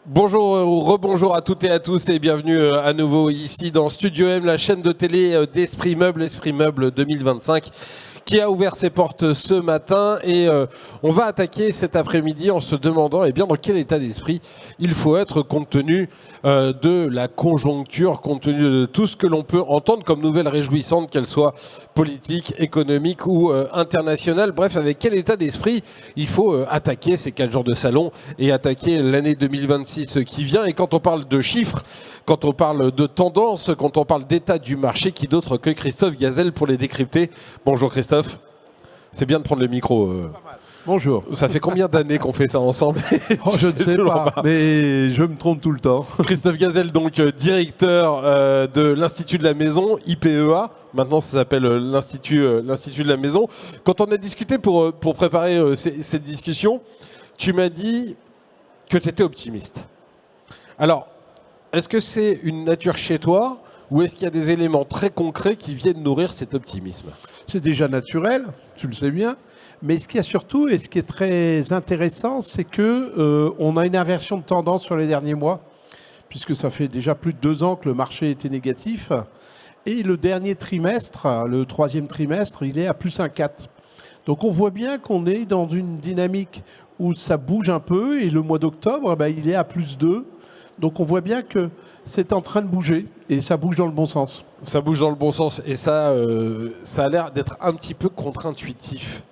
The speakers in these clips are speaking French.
Bonjour ou rebonjour à toutes et à tous et bienvenue à nouveau ici dans Studio M, la chaîne de télé d'Esprit Meuble, Esprit Meuble 2025, qui a ouvert ses portes ce matin et on va attaquer cet après-midi en se demandant bien, dans quel état d'esprit il faut être compte tenu de la conjoncture, compte tenu de tout ce que l'on peut entendre comme nouvelle réjouissante, qu'elle soit politique, économique ou internationale. Bref, avec quel état d'esprit il faut attaquer ces 4 jours de salon et attaquer l'année 2026 qui vient. Et quand on parle de chiffres, quand on parle de tendances, quand on parle d'état du marché, qui d'autre que Christophe Gazel pour les décrypter. Bonjour Christophe, c'est bien de prendre le micro. Bonjour. Ça fait combien d'années qu'on fait ça ensemble? Je ne sais pas, mais je me trompe tout le temps. Christophe Gazel, donc directeur de l'Institut de la Maison, IPEA. Maintenant, ça s'appelle l'Institut de la Maison. Quand on a discuté pour préparer cette discussion, tu m'as dit que tu étais optimiste. Alors, est-ce que c'est une nature chez toi ou est-ce qu'il y a des éléments très concrets qui viennent nourrir cet optimisme? C'est déjà naturel, tu le sais bien. Mais ce qu'il y a surtout, et ce qui est très intéressant, c'est que on a une inversion de tendance sur les derniers mois, puisque ça fait déjà plus de 2 ans que le marché était négatif. Et le dernier trimestre, le 3e trimestre, il est à plus 1,4. Donc on voit bien qu'on est dans une dynamique où ça bouge un peu, et le mois d'octobre, il est à plus 2. Donc on voit bien que c'est en train de bouger, et ça bouge dans le bon sens. Ça bouge dans le bon sens, et ça a l'air d'être un petit peu contre-intuitif.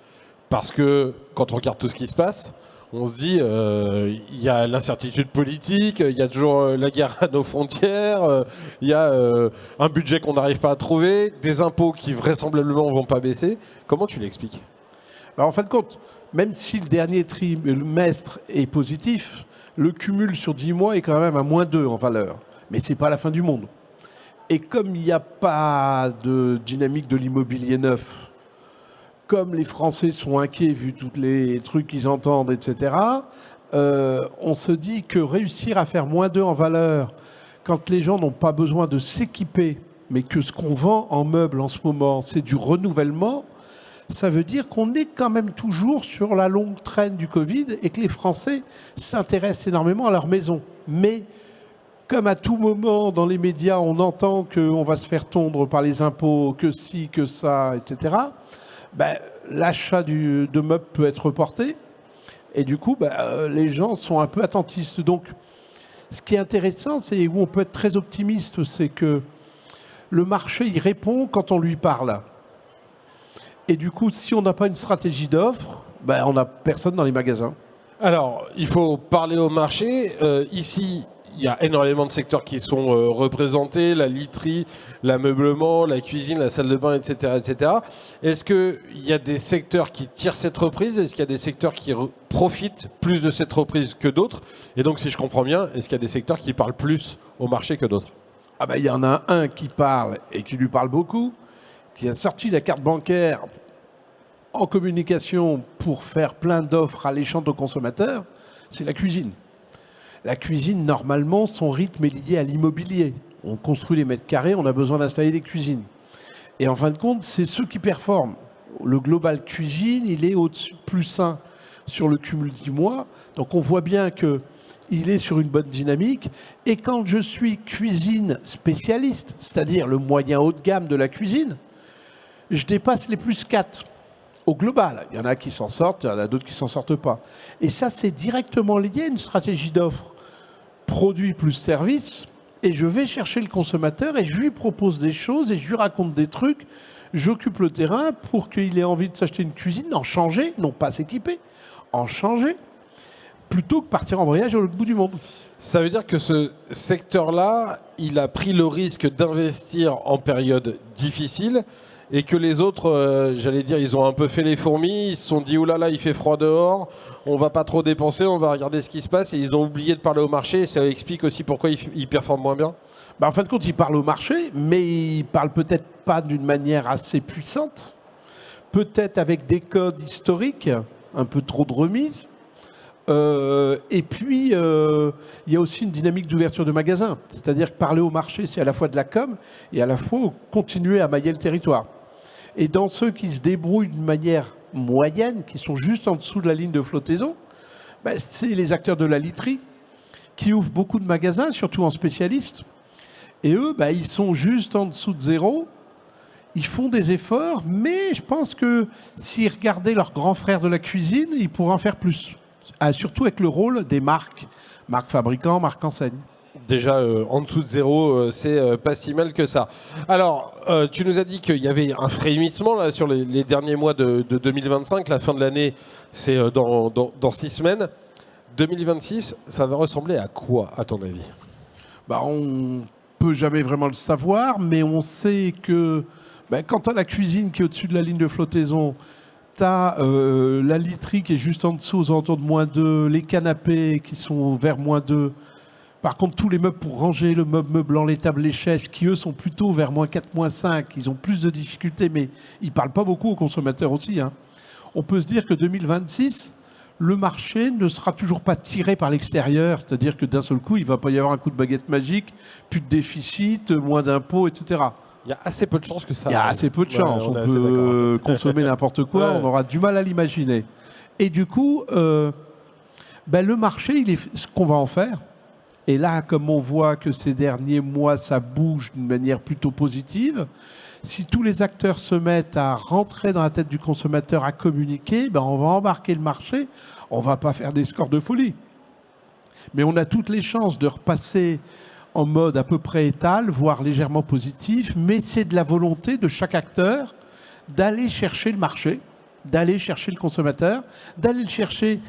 Parce que quand on regarde tout ce qui se passe, on se dit il y a l'incertitude politique, il y a toujours la guerre à nos frontières, il y a un budget qu'on n'arrive pas à trouver, des impôts qui vraisemblablement ne vont pas baisser. Comment tu l'expliques? En fin de compte, même si le dernier trimestre est positif, le cumul sur 10 mois est quand même à -2 en valeur. Mais ce n'est pas la fin du monde. Et comme il n'y a pas de dynamique de l'immobilier neuf, comme les Français sont inquiets vu tous les trucs qu'ils entendent, etc., on se dit que réussir à faire -2 en valeur, quand les gens n'ont pas besoin de s'équiper, mais que ce qu'on vend en meubles en ce moment, c'est du renouvellement, ça veut dire qu'on est quand même toujours sur la longue traîne du Covid et que les Français s'intéressent énormément à leur maison. Mais comme à tout moment dans les médias, on entend qu'on va se faire tondre par les impôts, que ci, que ça, etc., l'achat de meubles peut être reporté. Et du coup, les gens sont un peu attentistes. Donc, ce qui est intéressant, c'est où on peut être très optimiste, c'est que le marché, il répond quand on lui parle. Et du coup, si on n'a pas une stratégie d'offre, on n'a personne dans les magasins. Alors, il faut parler au marché. Ici, il y a énormément de secteurs qui sont représentés, la literie, l'ameublement, la cuisine, la salle de bain, etc. etc. Est-ce qu'il y a des secteurs qui tirent cette reprise? Est-ce qu'il y a des secteurs qui profitent plus de cette reprise que d'autres? Et donc, si je comprends bien, est-ce qu'il y a des secteurs qui parlent plus au marché que d'autres? Il y en a un qui parle et qui lui parle beaucoup, qui a sorti la carte bancaire en communication pour faire plein d'offres alléchantes aux consommateurs, c'est la cuisine. La cuisine, normalement, son rythme est lié à l'immobilier. On construit les mètres carrés, on a besoin d'installer des cuisines. Et en fin de compte, c'est ceux qui performent. Le global cuisine, il est au-dessus, plus 1 sur le cumul 10 mois. Donc on voit bien qu'il est sur une bonne dynamique. Et quand je suis cuisine spécialiste, c'est-à-dire le moyen haut de gamme de la cuisine, je dépasse les plus 4. Au global, il y en a qui s'en sortent, il y en a d'autres qui ne s'en sortent pas. Et ça, c'est directement lié à une stratégie d'offre. Produit plus service, et je vais chercher le consommateur et je lui propose des choses et je lui raconte des trucs. J'occupe le terrain pour qu'il ait envie de s'acheter une cuisine, en changer, non pas s'équiper, en changer, plutôt que partir en voyage à l'autre bout du monde. Ça veut dire que ce secteur-là, il a pris le risque d'investir en période difficile et que les autres, j'allais dire, ils ont un peu fait les fourmis, ils se sont dit « oulala, il fait froid dehors, on va pas trop dépenser, on va regarder ce qui se passe » et ils ont oublié de parler au marché et ça explique aussi pourquoi ils performent moins bien. En fin de compte, ils parlent au marché, mais ils parlent peut-être pas d'une manière assez puissante, peut-être avec des codes historiques, un peu trop de remises. Et puis, il y a aussi une dynamique d'ouverture de magasins. C'est-à-dire que parler au marché, c'est à la fois de la com et à la fois continuer à mailler le territoire. Et dans ceux qui se débrouillent d'une manière moyenne, qui sont juste en dessous de la ligne de flottaison, c'est les acteurs de la literie qui ouvrent beaucoup de magasins, surtout en spécialistes. Et eux, ils sont juste en dessous de zéro. Ils font des efforts, mais je pense que s'ils regardaient leurs grands frères de la cuisine, ils pourraient en faire plus. Surtout avec le rôle des marques fabricants, marques enseignes. Déjà, en dessous de zéro, c'est pas si mal que ça. Alors, tu nous as dit qu'il y avait un frémissement là, sur les derniers mois de 2025. La fin de l'année, c'est dans 6 semaines. 2026, ça va ressembler à quoi, à ton avis ? On peut jamais vraiment le savoir, mais on sait que quand tu as la cuisine qui est au-dessus de la ligne de flottaison, tu as la literie qui est juste en dessous, aux alentours de -2, les canapés qui sont vers -2. Par contre, tous les meubles pour ranger, le meuble meublant, les tables, les chaises, qui eux sont plutôt vers -4, -5, ils ont plus de difficultés, mais ils ne parlent pas beaucoup aux consommateurs aussi. On peut se dire que 2026, le marché ne sera toujours pas tiré par l'extérieur, c'est-à-dire que d'un seul coup, il ne va pas y avoir un coup de baguette magique, plus de déficit, moins d'impôts, etc. Il y a assez peu de chances que ça. Il y a assez peu de chances. On peut consommer n'importe quoi, on aura du mal à l'imaginer. Et du coup, le marché, ce qu'on va en faire. Et là, comme on voit que ces derniers mois, ça bouge d'une manière plutôt positive, si tous les acteurs se mettent à rentrer dans la tête du consommateur, à communiquer, on va embarquer le marché. On ne va pas faire des scores de folie. Mais on a toutes les chances de repasser en mode à peu près étal, voire légèrement positif. Mais c'est de la volonté de chaque acteur d'aller chercher le marché, d'aller chercher le consommateur, d'aller le chercher,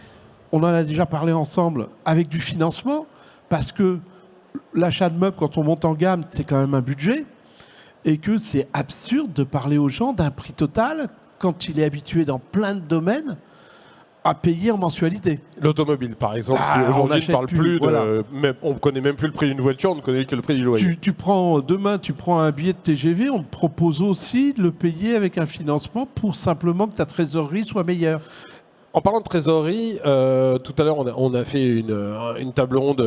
on en a déjà parlé ensemble, avec du financement. Parce que l'achat de meubles, quand on monte en gamme, c'est quand même un budget. Et que c'est absurde de parler aux gens d'un prix total quand il est habitué dans plein de domaines à payer en mensualité. L'automobile, par exemple, qui aujourd'hui ne parle plus de... On ne connaît même plus le prix d'une voiture, on ne connaît que le prix du loyer. Demain, tu prends un billet de TGV, on te propose aussi de le payer avec un financement pour simplement que ta trésorerie soit meilleure. En parlant de trésorerie, tout à l'heure, on a fait une table ronde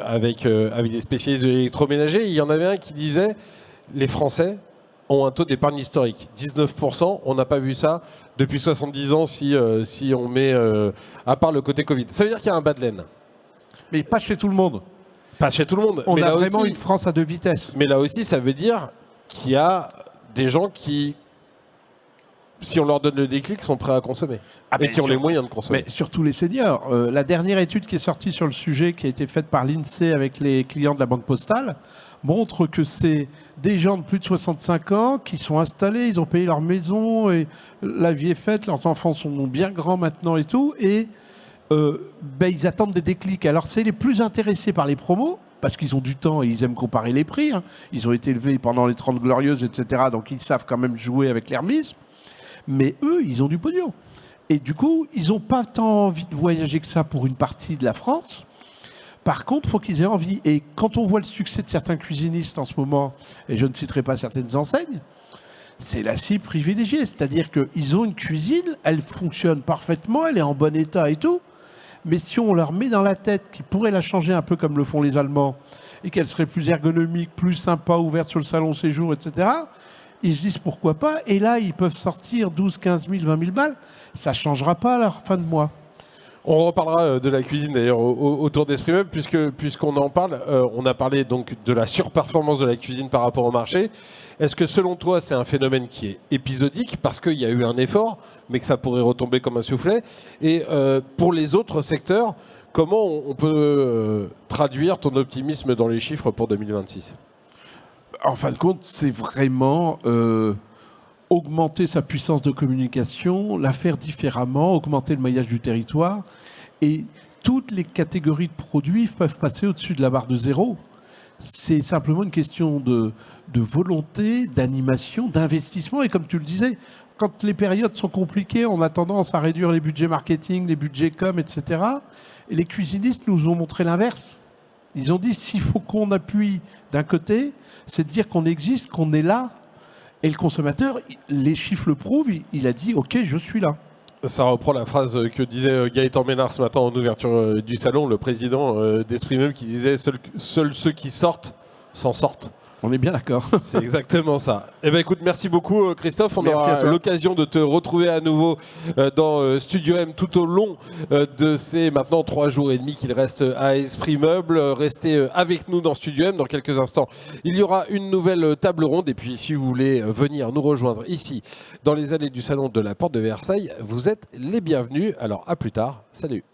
avec des spécialistes de l'électroménager. Il y en avait un qui disait les Français ont un taux d'épargne historique. 19%, on n'a pas vu ça depuis 70 ans si on met, à part le côté Covid. Ça veut dire qu'il y a un bas de laine. Mais pas chez tout le monde. Pas chez tout le monde. On a vraiment une France à 2 vitesses. Mais là aussi, ça veut dire qu'il y a des gens qui, si on leur donne le déclic, sont prêts à consommer. Et qui ont les moyens de consommer. Mais surtout les seniors. La dernière étude qui est sortie sur le sujet, qui a été faite par l'INSEE avec les clients de la Banque Postale, montre que c'est des gens de plus de 65 ans qui sont installés, ils ont payé leur maison, et la vie est faite, leurs enfants sont bien grands maintenant et tout, et ils attendent des déclics. Alors c'est les plus intéressés par les promos, parce qu'ils ont du temps et ils aiment comparer les prix. Ils ont été élevés pendant les 30 Glorieuses, etc. Donc ils savent quand même jouer avec les remises. Mais eux, ils ont du pognon. Et du coup, ils n'ont pas tant envie de voyager que ça pour une partie de la France. Par contre, il faut qu'ils aient envie. Et quand on voit le succès de certains cuisinistes en ce moment, et je ne citerai pas certaines enseignes, c'est la cible privilégiée. C'est-à-dire qu'ils ont une cuisine, elle fonctionne parfaitement, elle est en bon état et tout. Mais si on leur met dans la tête qu'ils pourraient la changer un peu comme le font les Allemands, et qu'elle serait plus ergonomique, plus sympa, ouverte sur le salon séjour, etc., ils se disent pourquoi pas, et là ils peuvent sortir 12, 15 000, 20 000 balles, ça ne changera pas à leur fin de mois. On reparlera de la cuisine d'ailleurs autour d'Esprit Meuble, puisqu'on en parle. On a parlé donc de la surperformance de la cuisine par rapport au marché. Est-ce que selon toi c'est un phénomène qui est épisodique parce qu'il y a eu un effort, mais que ça pourrait retomber comme un soufflet? Et pour les autres secteurs, comment on peut traduire ton optimisme dans les chiffres pour 2026? En fin de compte, c'est vraiment augmenter sa puissance de communication, la faire différemment, augmenter le maillage du territoire. Et toutes les catégories de produits peuvent passer au-dessus de la barre de zéro. C'est simplement une question de volonté, d'animation, d'investissement. Et comme tu le disais, quand les périodes sont compliquées, on a tendance à réduire les budgets marketing, les budgets com, etc. Et les cuisinistes nous ont montré l'inverse. Ils ont dit, s'il faut qu'on appuie d'un côté, c'est de dire qu'on existe, qu'on est là. Et le consommateur, les chiffres le prouvent, il a dit, OK, je suis là. Ça reprend la phrase que disait Gaëtan Ménard ce matin en ouverture du salon, le président d'Esprit Meuble, qui disait « Seuls ceux qui sortent s'en sortent ». On est bien d'accord. C'est exactement ça. Eh ben écoute, merci beaucoup Christophe. On Merci à aura toi. l'occasion de te retrouver à nouveau dans Studio M tout au long de ces maintenant 3 jours et demi qu'il reste à Esprit Meuble. Restez avec nous dans Studio M. Dans quelques instants, il y aura une nouvelle table ronde. Et puis si vous voulez venir nous rejoindre ici dans les allées du salon de la Porte de Versailles, vous êtes les bienvenus. Alors à plus tard. Salut.